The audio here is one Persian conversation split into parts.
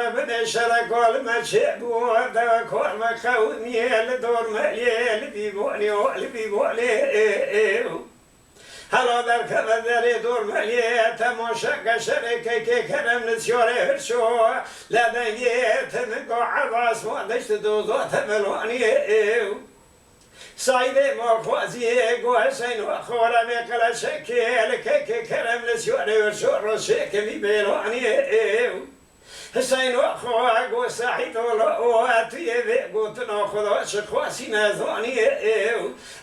ربنا شرك والمشيب وذاك والمخوني الدور مليل بيبوني والبيبوني هلا ذاك بدري دور مليت مشاك شركة كرم نسيوري هرشو لا دنيت من قاع راس ودشت دوزوت ملوني صايدي مخوازي قوسين وخورا مقلا شكل كيك كرم نسيوري هرشو رشيك بيبلوني حسين وأخوه وسعيد ولواتي قلت ناخذ شخواسي نازوني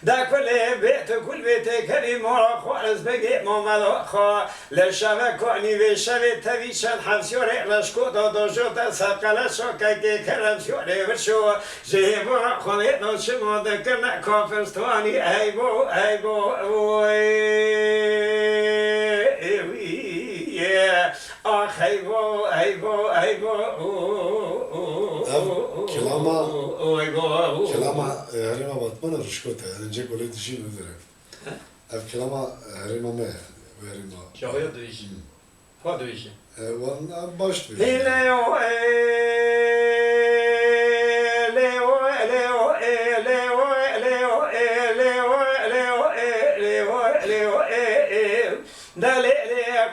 دا كل بيت كريم وخوارز بقي محمد أخو للشبك وعني بشبي تبي شن حمسيوري رشكو دو تا سقلا شوكا كي كرم سيوري برشو جيبو خذي نشمو ذكرنا كوفرستواني أيبو أيبو كلاما هرما باتمانا رشكوتا انجا قولي دشي ندره اف كلاما هرما ما هرما شاوية دويشي فا دويشي وانا باش دويشي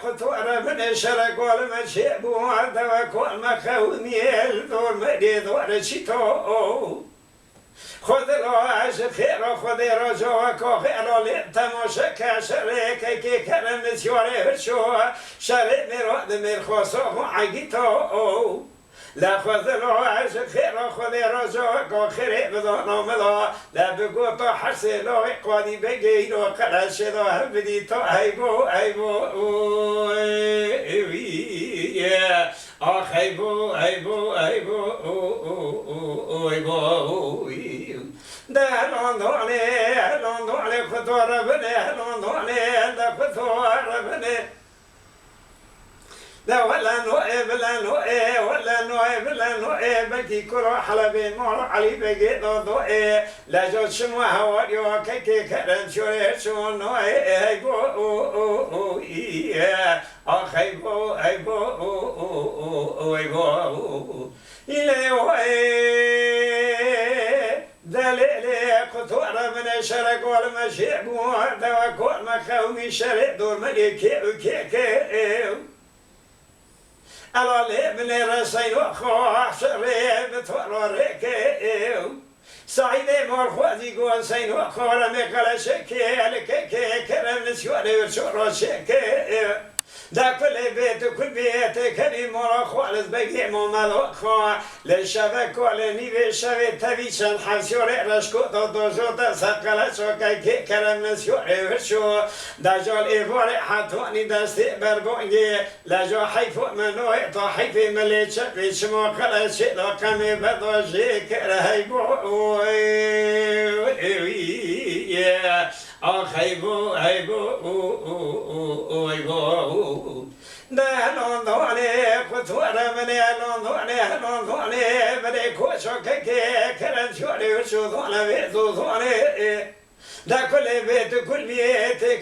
خطوة من شرق والمشيب وعندك والمخوني الدور مدي دور شتو خذ الواش خير خذ رجوك وخير لتمشك شريك كي كرم نسيوري هرشو شريك مرود مرخوصو عقيتو لا خذ الواش خير خذ رجوك وخير بدون مضى لا بقوط حسلو قادي بقيلو قرشدو هبديتو ايبو يا اخ ايبو لوندوني خطور بني لوندوني دا خطور بني لا ولا نوئي بكي كرو حلبي مور علي بقي ضوئي لا جو شمو هواريو كي كرن شوري شو نوئي ايبو اخ ايبو دليلي قطورة من الشرق والمشيب ودواك والمخومي شرق دور مليكي وكيكي ألا من رسين وخوح شريب توروريكي سعيدي مرخوزي قوان سين وخورا مقلا شكي لكي كرم نسيوري وشورو شكي دا كل بيت كريم مرخوالز بقي محمد أخو للشبك ولنيبي شبي تبي شن حسيوري رشكو دوزو دا سقلا شوكا كي كرم نسيوري وشو دا جول إيفوري حتواني دستي بربونجي لا جو حيفو منوي طا حيفي ملي شبي شمو قلا شيدو قمي بدوجي كرهيبو أخيبو لوندوني خطورة مني لوندوني بدي كوشو كي كرن شوري وشوذوني بيزوذوني دا كل بيت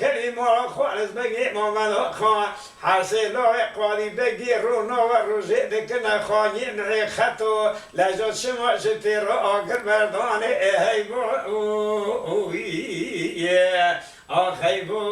كريم وخوالز بقي محمد أخو حاسلو قادي بقي رونو وروجي دكنا خاني نعي خطو لا جو شمو شتي روغر بردوني هيبو أخيبو